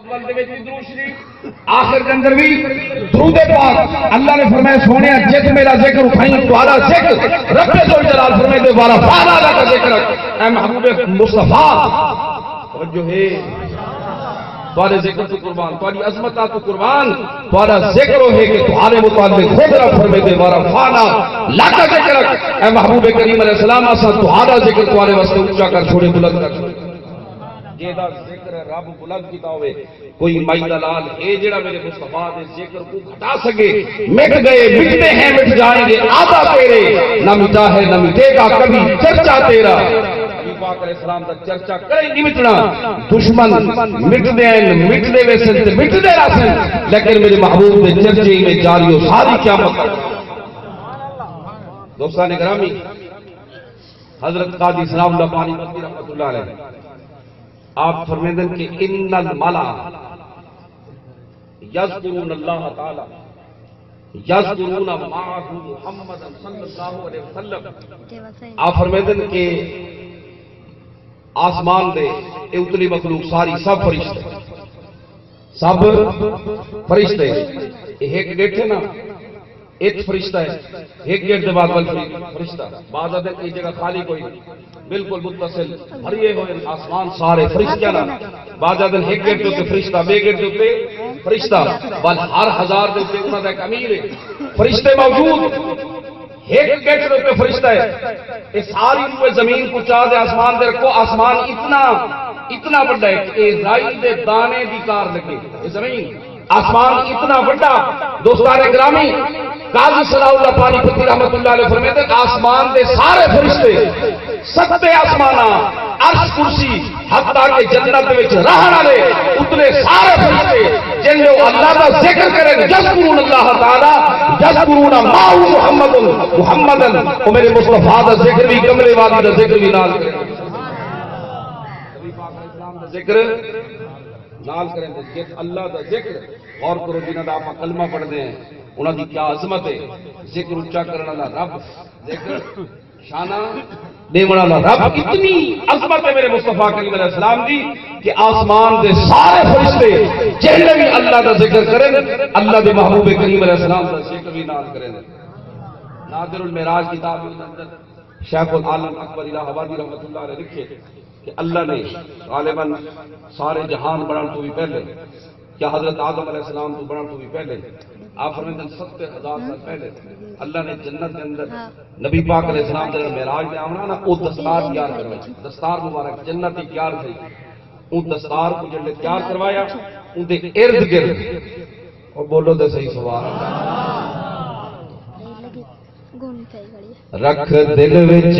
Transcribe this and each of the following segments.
اول دے وچ درود شریف آخر دے اندر بھی درود پاک اللہ نے فرمایا سونے جس میرا ذکر اٹھائیں تمہارا ذکر رب ذوالجلال فرمائے دے والا فالا کا ذکر اے محبوب مصطفیٰ توجہ ہے تمہارے ذکر تو قربان تمہاری عظمت تو قربان تمہارا ذکر ہے کہ تمہارے متعلق خود رب فرمائے دے والا فالا لا کا ذکر اے محبوب کریم علیہ السلام اسا تمہارا ذکر تمہارے واسطے اونچا کر چھوڑے بلند کر چھوڑے جیدہ ذکر رب بلند کیتا ہوئے کوئی مائی دلال اے جڑا میرے مصطفیٰ دے ذکر کو گھٹا سکے مٹ گئے مٹتے ہیں مٹ جائیں گے آدھا تیرے نہ مٹا ہے نہ مٹے گا کبھی چرچا تیرا نبی پاک علیہ السلام دا چرچا کریں نہیں مٹنا دشمن مٹ دے ویسن تے مٹ دے راسن لیکن میرے محبوب دے چرچے میں جاری ہو ساری قیامت دوستان گرامی حضرت قاضی سلام اللہ پانی مدی رحمت اللہ علیہ آپ فرمیدن کہ ان الملا یذکرون اللہ تعالی یذکرون معہ محمد صلی اللہ علیہ وسلم آپ فرمیدن کہ آسمان دے اتلی مخلوق ساری سب فرشتے ایک گیٹھے نا ایک فرشتہ ہے ایک گیٹ دے بعد فرشتہ بعض ادھر کی جگہ خالی کوئی بالکل متصل بھریے ہوئے آسمان سارے فرشتہ نا بعض ادھر ایک گیٹ دے فرشتہ بے گیٹ دے فرشتہ بل ہر ہزار دے انہوں نے ایک امیر ہے فرشتے موجود ایک گیٹ دے فرشتہ ہے اس ساری روئے زمین کو چاہ دے آسمان دے رکھو آسمان اتنا بڑا ہے کہ رائی دے دانے دی کار لگے یہ زمین آسمان اتنا بڑا دوستان گرامی قاضی صلاح اللہ پانی پتی رحمت اللہ علیہ فرمیتے آسمان دے سارے فرشتے ستے آسمانہ عرش کرسی حتیٰ کہ جنت وچ رہن والے اتنے سارے فرشتے جن لوگ اللہ کا ذکر کریں یذکرون اللہ تعالی یذکرون معہ محمد اور میرے مصطفیٰ کا ذکر بھی کملے والی کا ذکر بھی نال کریں نبی پاک علیہ السلام کا ذکر نال کریں اللہ کا ذکر غور کرو جنہاں دا آپ کلمہ پڑھ دیں انہاں دی کیا عظمت ہے ذکر اچھا کرنے والا رب ذکر شانہ دیونا والا رب اتنی عظمت ہے میرے مصطفیٰ کریم علیہ السلام دی کہ آسمان دے سارے فرشتے جہنے بھی اللہ دا ذکر کریں اللہ دے محبوب کریم علیہ السلام دا ذکر بھی نال کریں نادر المعراج کتاب کے اندر شیخ العالم اکبر الہ آبادی رحمۃ اللہ علیہ لکھے کہ اللہ نے غالباً سارے جہان بڑھن تو بھی پہلے کیا حضرت آدم علیہ السلام تو بڑھن تو بھی پہلے آپ فرمیدن 70,000 سال پہلے اللہ نے جنت کے اندر نبی پاک علیہ السلام جب معراج میں آونا نا وہ دستار تیار کروایا دستار مبارک جنت ہی تیار تھی ان دستار کو جب تیار کروایا ان دے ارد گرد اور بولو دے صحیح سوال رکھ دل وچ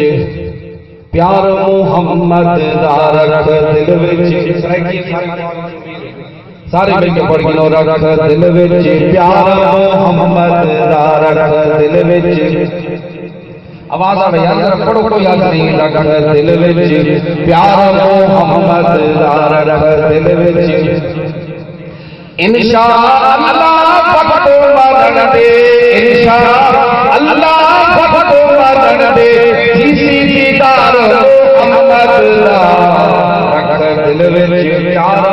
پیار محمد دا رکھ دل وچ سارے مل کے پڑھ گئے رکھ دل وچ پیار محمد دا رکھ دل وچ آواز آ رہی ہے پڑھو پڑھو یاد نہیں رکھ دل وچ پیار محمد دا رکھ دل وچ انشاءاللہ پکڑو مرن دے انشاءاللہ پکڑو مرن دے جیسی دیدار محمد دا رکھ دل وچ پیار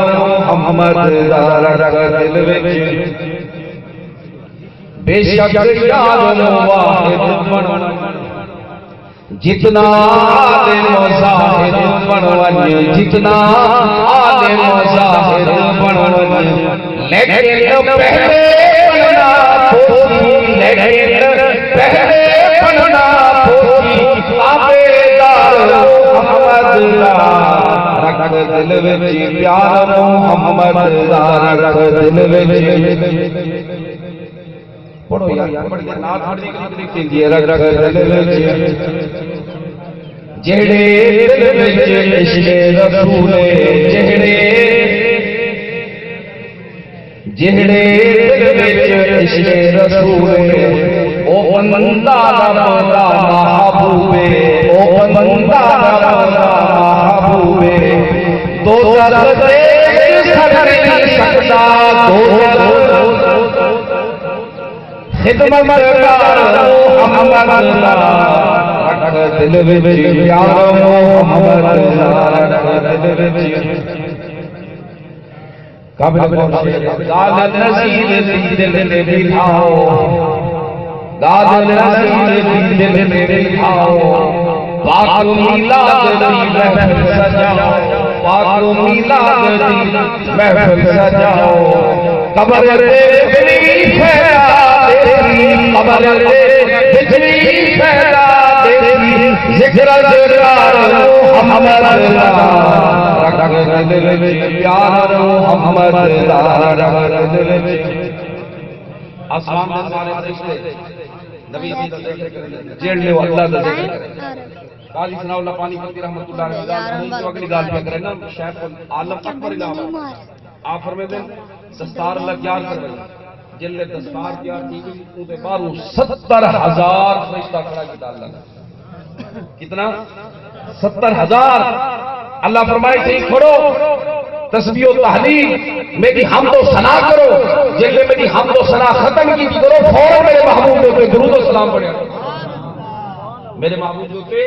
محمد دا رکھ دل وچ بے شک یار واحد بن جتنا عالم و زاہد بن جتنا عالم و زاہد بن لیکن پہلے بننا پوسی لیکن پہلے بننا پوسی آبیدار محمد دا رکھ دل وچ پیار محمد دا رکھ دل وچ پڑھو یار پڑھ کے نات پڑھ کے لکھ دیا رکھ دل وچ جہڑے دل وچ عشق رسول جہڑے دل وچ عشق رسول او بندہ رب دا محبوب او بندہ رب دا محبوب دو در دے سکھ نہیں سکتا دو خدمت کار محمد رکھ دل وچ پیار محمد رکھ دل وچ قابل گال نصیب دل میں بٹھاؤ، گال نصیب دل میں بٹھاؤ، پاک میلاد دی محفل سجاؤ، پاک میلاد دی محفل سجاؤ، قبر دے بجلی پھیلا دیتی، قبر دے بجلی پھیلا دیتی، ذکر جرار محمد رکھ دل وچ پیار محمد رکھ دل وچ۔ آسمان دے سارے فرشتے نبی دی ذکر کرن جڑے اللہ دا ذکر کرن۔ قاضی ثناء اللہ پانی پتی رحمۃ اللہ علیہ جو اگلی گل پہ کرے نا شیخ العالم اکبر علامہ آپ فرماتے ہیں دستار اللہ تیار کر رہے جلے دستار تیار کی گئی ان کے باہر 70,000 فرشتہ کھڑا کیتا اللہ نے۔ کتنا؟ 70,000۔ اللہ فرمائے کہ کھڑو تسبیح و تحلیل میری حمد و ثنا کرو، جلے میری حمد و ثنا ختم کی کرو فوراً میرے محبوب پہ درود و سلام پڑھیا میرے محبوب پہ۔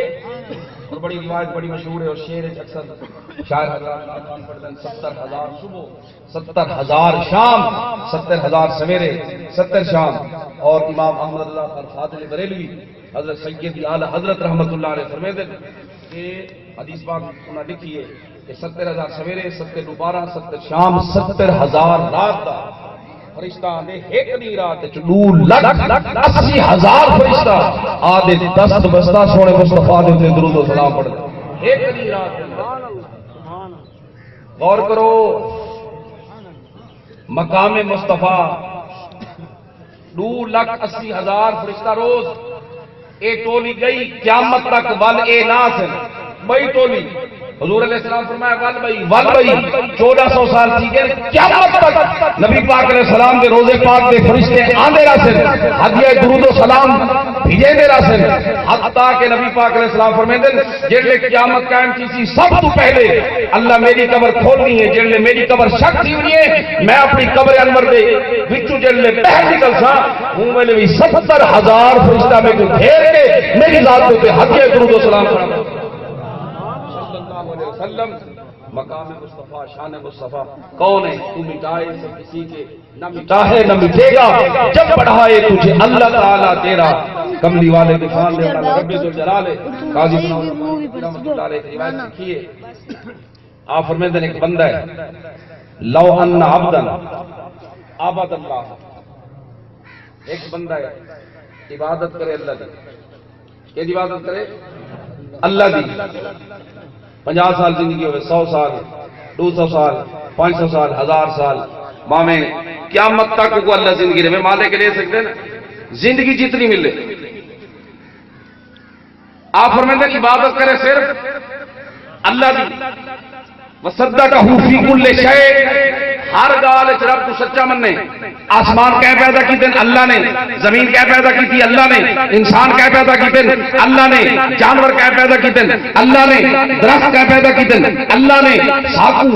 اور بڑی روایت بڑی مشہور ہے اور شعر اکثر شاعر حضرات پڑھتے ہیں 70,000 صبح، 70,000 شام، 70,000 سویرے، 70 شام۔ اور امام احمد اللہ الفاضل بریلوی حضرت سید اعلی حضرت رحمۃ اللہ علیہ فرماتے ہیں کہ حدیث پاک انہوں نے لکھی ہے کہ 70,000 سویرے، 70 دوبارہ، 70 شام، 70,000 رات دا فرشتہ نے ایک نہیں رات 2,80,000 فرشتہ آدھے دست بستہ سونے مصطفیٰ نے درود و سلام پڑھ دے ایک نہیں رات۔ غور کرو مقام مصطفیٰ 2,80,000 فرشتہ روز، اے ٹولی گئی قیامت تک ول اے ناس بئی ٹولی حضور علیہ السلام فرمایا ول بئی 1400 سال تھی گئے قیامت تک نبی پاک علیہ السلام کے روزے پاک کے فرشتے آندے راسن ہدیہ درود و سلام بھیجے دے راسن حتیٰ کہ نبی پاک علیہ السلام فرمائے جڑے قیامت قائم کی سی سب تو پہلے اللہ میری قبر کھولنی ہے، جڑے میری قبر شک تھی ہوئی ہے میں اپنی قبر انور دے وچوں جڑے باہر نکل سا ہوں میں بھی 70,000 فرشتہ میں کو گھیر کے میری ذات پہ ہدیہ درود و سلام کرا وسلم۔ مقام مصطفیٰ شان مصطفیٰ کون ہے؟ تو مٹائے سے کسی کے نہ مٹا ہے نہ مٹے گا، جب بڑھائے تجھے اللہ تعالیٰ تیرا کملی والے دفان دے اللہ رب ذوالجلال ہے۔ قاضی رحمۃ اللہ علیہ کی روایت لکھی ہے آپ فرماتے ہیں ایک بندہ ہے لو ان عبدا عبد اللہ، ایک بندہ ہے عبادت کرے اللہ کی، کہ عبادت کرے اللہ دی 50 سال زندگی ہوئے 100 سال 200 سال 500 سال 1000 سال مامے قیامت تک کو اللہ زندگی رہے مالے کے لے سکتے ہیں زندگی جتنی ملے آپ فرماتے ہیں عبادت کرے صرف اللہ دی وصدقہ فی کل شیء، ہر گال رب کو سچا مننے۔ آسمان کیا پیدا کی تین اللہ نے، زمین کیا پیدا کی تھی اللہ نے، انسان کیا پیدا کی تین اللہ نے، جانور کیا پیدا کی تین اللہ نے، درخت کیا پیدا کی تین اللہ نے، ساکو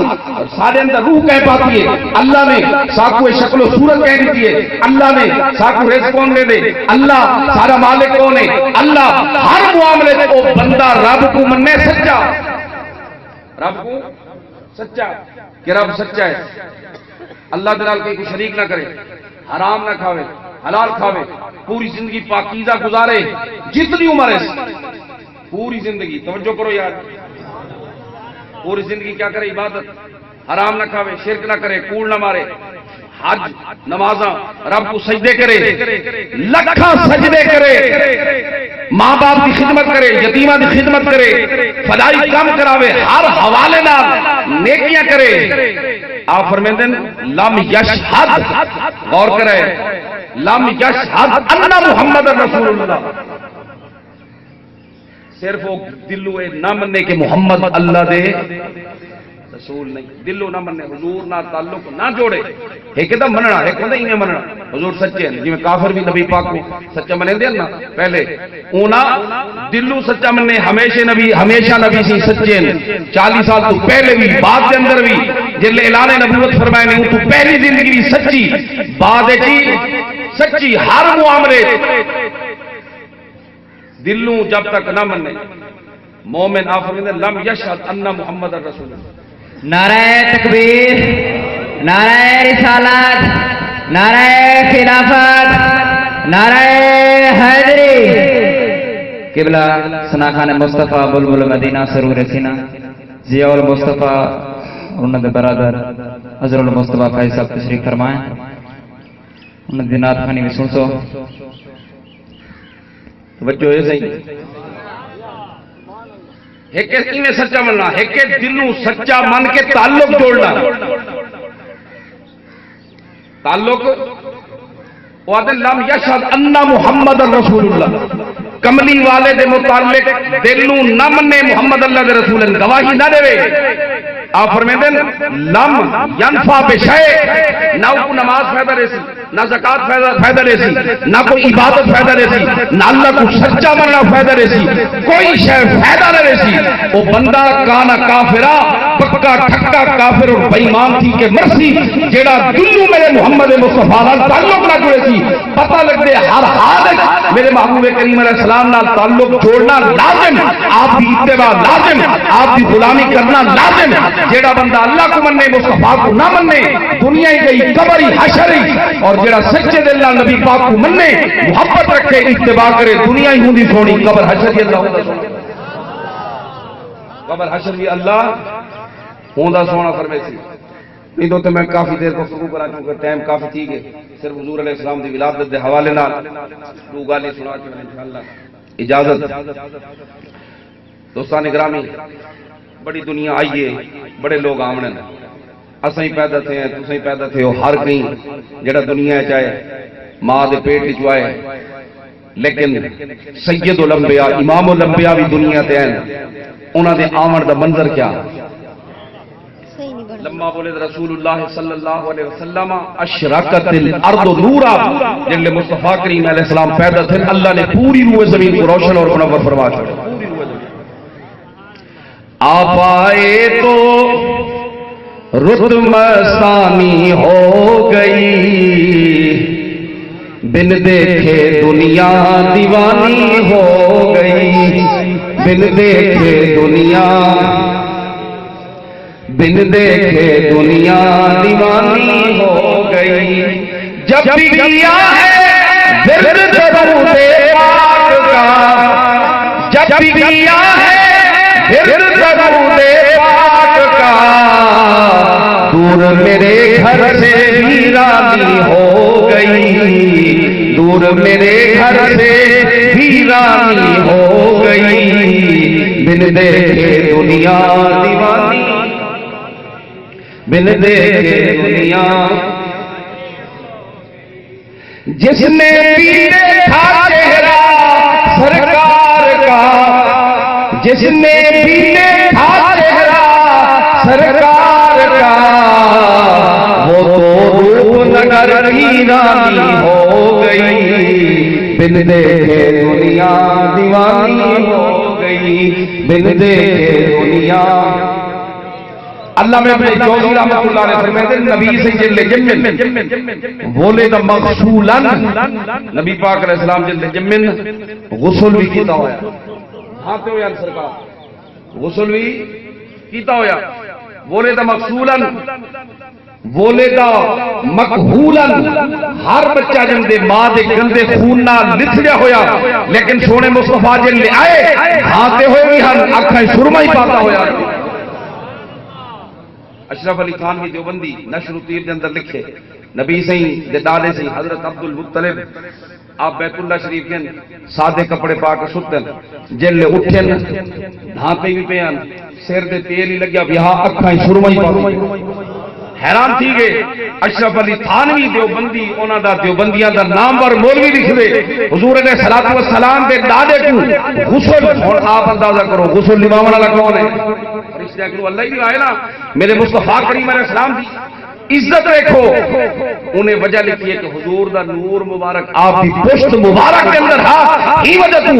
سارے اندر روح کیا پاتی ہے اللہ نے، ساکو شکل و صورت کہہ دیتی ہے اللہ نے، ساکو رزق کون دے دے اللہ، سارا مالک کون ہے اللہ۔ ہر معاملے کو بندہ رب کو مننے سچا، رب کو سچا کہ رب سچا ہے، اللہ دلال کے کوئی شریک نہ کرے، حرام نہ کھاوے حلال کھاوے، پوری زندگی پاکیزہ گزارے، جتنی عمر ہے پوری زندگی توجہ کرو یار، پوری زندگی کیا کرے عبادت، حرام نہ کھاوے، شرک نہ کرے، کوڑ نہ مارے، حج نمازاں رب کو سجدے کرے، لکھاں سجدے کرے، ماں باپ کی خدمت کرے، یتیماں کی خدمت کرے، فلائی کام کراوے، ہر حوالے نال نیکیاں کرے۔ آپ فرماتے ہیں لم یشہد، غور کرے لم یشہد ان محمد رسول اللہ، صرف وہ دلو نہ مننے کہ محمد اللہ دے رسول نہیں، دلو نہ مننے، حضور نہ تعلق نہ جوڑے، ایک دا مننا ایک ہوندا انہیں مننا حضور سچے ہیں، جی میں کافر بھی نبی پاک کو سچا منے دے نا پہلے اونا دلو سچا مننے، ہمیشہ نبی سی سچے ہیں 40 سال تو پہلے بھی بعد کے اندر بھی جلے اعلان نبوت فرمائے نہیں تو پہلی زندگی بھی سچی، بعد جی سچی، ہر معاملے دلوں جب تک نہ مننے مومن آفرین لم یشہد ان محمد الرسول۔ نعرہ تکبیر، نعرہ رسالت، نعرہ خلافت، نعرہ حیدری. قبلہ ثنا خان مصطفیٰ بلبل مدینہ سرور سینہ ضیاء المصطفیٰ انہوں نے برادر حضر المصطفیٰ فائز صاحب تشریف فرمائیں. انہوں نے نعت خانی بھی سن سو توجہ ہے صحیح. ایک میں سچا مننا، ایک دلوں سچا من کے تعلق جوڑنا. تعلق وعدن لم یشہد ان محمد رسول اللہ. کملی والے دے متعلق دلوں نہ منے محمد اللہ دے رسول گواہی نہ دے. آپ فرمیندے لم ینفع بشیء، نہ کو نماز فائدہ رسی، نہ زکات فائدہ رسی، نہ کوئی عبادت فائدہ رسی، نہ اللہ کو سچا مننا فائدہ رسی، کوئی شے فائدہ نہ رسی. وہ بندہ کانا کافرہ، پکا ٹھکا کافر اور بے ایمان تھی کہ مرسی جیڑا دلوں میرے محمد مصطفیٰ نال تعلق نہ جڑے سی. پتہ لگ دے ہر حال میرے محبوب کریم علیہ السلام نال تعلق جوڑنا لازم، آپ کی اتباع لازم، آپ کی غلامی کرنا لازم. جیڑا بندہ اللہ کو مننے مصطفیٰ کو نہ مننے دنیا ہی گئی قبر ہی حشر ہی. اور جیڑا سچے دل نال نبی پاک کو مننے محبت رکھے اتباع کرے دنیا ہی ہوندی سونی قبر حشر ہی اللہ ہوندا سونا. قبر حشر بھی اللہ ہوندا سونا فرمائے سی. نہیں تو میں کافی دیر کو شروع کرا چونکہ ٹائم کافی تھی گئے. صرف حضور علیہ السلام دی ولادت دے حوالے نال دو گالی سنا کے انشاءاللہ اجازت. دوستان گرامی بڑی دنیا آئیے، بڑے لوگ آمنے اسیں پیدا تھے ہیں، تسیں پیدا تھے ہو، ہر کہیں جڑا دنیا چاہے ماں دے پیٹ چوائے. لیکن سید الانبیاء امام الانبیاء بھی دنیا تے ہیں. انہاں دے آمن دا منظر کیا؟ لما بولے رسول اللہ صلی اللہ علیہ وسلم اشرقت الارض نورا. جن مصطفیٰ کریم علیہ السلام پیدا تھے اللہ نے پوری روح زمین کو روشن اور منور فرما چھوڑا. آپ آئے تو رت مستانی ہو گئی، بن دیکھے دنیا دیوانی ہو گئی، بن دیکھے دنیا دیوانی ہو گئی. جب بھی کیا ہے ورد درود پاک کا، جب بھی کیا ہے ورد درود پاک کا، دور میرے گھر سے ویرانی ہو گئی، دور میرے گھر سے ویرانی ہو گئی، بن دیکھے دنیا دیوانی، بن دیکھے دنیا. جس نے بھی دیکھا چہرہ سرکار کا، جس نے بھی دیکھا چہرہ سرکار کا، وہ تو روپ نگر ویرانی ہو گئی، بن دیکھے دنیا دیوانی ہو گئی، بن دیکھے دنیا. اللہ میں اپنے جوزی رحمت اللہ علیہ فرمائے نبی سے جلد جمن ولد مغسولا. نبی پاک علیہ السلام جلد جمن غسل بھی کیتا ہویا. ہاں تو یا سرکار غسل بھی کیتا ہویا. ولد مغسولا ولد مکحولا. ہر بچہ جن دے ماں دے گندے خون نال لتھڑیا ہویا، لیکن سونے مصطفیٰ جلد آئے ہاتھے ہوئے بھی ہن اکھاں سرما ہی پاتا ہویا. اشرف علی خان کی دیوبندی نشر الطیب کے اندر لکھے نبی سہی دے دادے سی حضرت عبد المطلب آپ بیت اللہ شریف کے سادے کپڑے پا کے ستن جلے اٹھن دھانتے بھی پیان سیر دے تیل ہی لگیا یہاں اکھاں سرما ہی پاتا. حیران تھی گئے اشرف علی تھانوی دیوبندی انہاں دا دیوبندیاں دا نام پر مولوی لکھ دے حضور علیہ الصلوۃ والسلام دے دادے کو غسل. اور آپ اندازہ کرو غسل نبھاون والا کون ہے؟ فرشتے کرو اللہ ہی آئے نا. میرے مصطفیٰ کریم علیہ السلام دی عزت دیکھو. انہیں وجہ لکھی ہے کہ حضور دا نور مبارک آپ کی پشت مبارک کے اندر تھا. ہی وجہ تو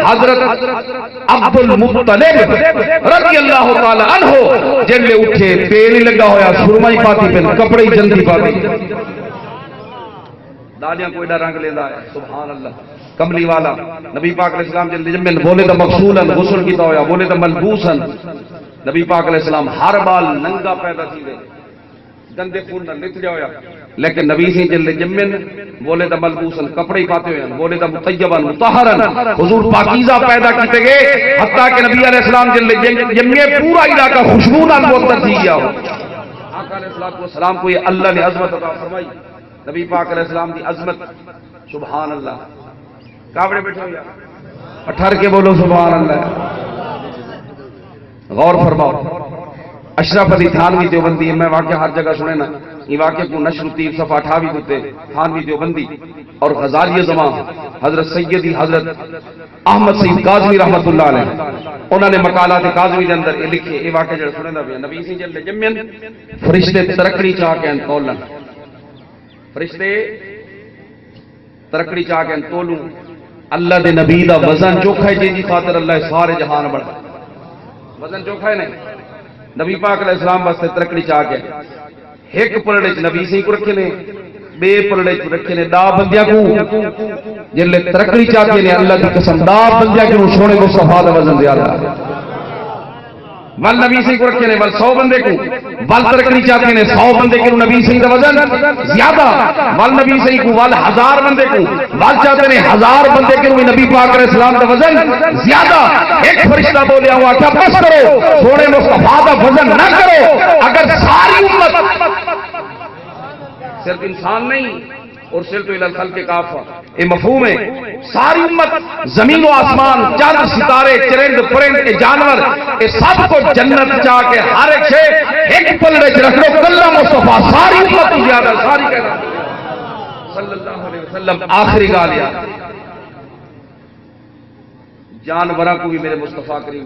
حضرت عبد المطلب رضی اللہ تعالی عنہ جلے اٹھے تیل ہی لگا ہویا سرما ہی پاتی پہ کپڑے ہی جلدی پاتی. دالیاں کوئی رنگ لینا ہے سبحان اللہ. کملی والا نبی پاک علیہ السلام جلد جمن بولے تو مغسولا غسل کیتا ہویا، بولے تو ملبوسا. نبی پاک علیہ السلام ہر بال ننگا پیدا تھی گئے. گندے خون نہ لت جایا لیکن نبی سے جلے جمن بولے دا ملبوسن کپڑے ہی پاتے ہوئے بولے دا مطیبن مطہرن حضور پاکیزہ پیدا کیتے گئے حتیٰ کہ نبی علیہ السلام جلے جمعے پورا علاقہ خوشبو نال معطر تھی گیا ہو. آقا علیہ السلام کو یہ اللہ نے عظمت عطا فرمائی. نبی پاک علیہ السلام دی عظمت سبحان اللہ. کابڑے بیٹھے ہو یا اٹھار کے بولو سبحان اللہ. غور فرماؤ اشرف علی تھانوی دیوبندی میں واقعہ ہر جگہ سنے نا یہ واقعہ کو نشر التیب صفحہ 28 ہوتے تھانوی دیوبندی اور غزالی زمان حضرت سیدی حضرت احمد سید کاظمی رحمت اللہ علیہ انہوں نے مقالات کاظمی کے اندر یہ لکھے یہ واقعہ جڑا سنے دا نبی سی جل جمن فرشتے ترکڑی چاہ کے ان تولن فرشتے ترکڑی چاہ کے ان تولوں اللہ دے نبی دا وزن چوکھا ہے جی خاطر اللہ سارے جہان بڑھا وزن چوکھا ہے نہیں نبی پاک علیہ السلام واسطے ترکڑی چاہ کے ایک پلڑے چ نبی سی کو رکھے نے بے پلڑے چ رکھے نے دا بندیاں کو جلے ترکڑی چاہ کے نے اللہ کی قسم دا بندیاں کو سونے مصطفیٰ دا وزن زیادہ ول نبی سی کو رکھے نے ول 100 بندے کو ول ترکڑی چاہتے نے 100 بندے کو نبی سی دا وزن زیادہ ول نبی سی کو ول 1000 بندے کو ول چاہتے نے 1000 بندے کو نبی پاک علیہ السلام دا وزن زیادہ. ایک فرشتہ بولیا ہوا کیا بس کرو سونے مصطفیٰ دا وزن نہ کرو. اگر ساری امت صرف انسان نہیں اور صرف الى الخلق کافہ یہ مفہوم ہے ساری امت زمین و آسمان چاند ستارے چرند پرند جانور یہ سب کو جنت چاہ کے ہر ایک سے ایک پلڑے چ رکھ لو کلہ مصطفیٰ ساری امت تو زیادہ ساری کہنا صلی اللہ علیہ وسلم. آخری گال یار جانورہ کو بھی میرے مصطفیٰ کریم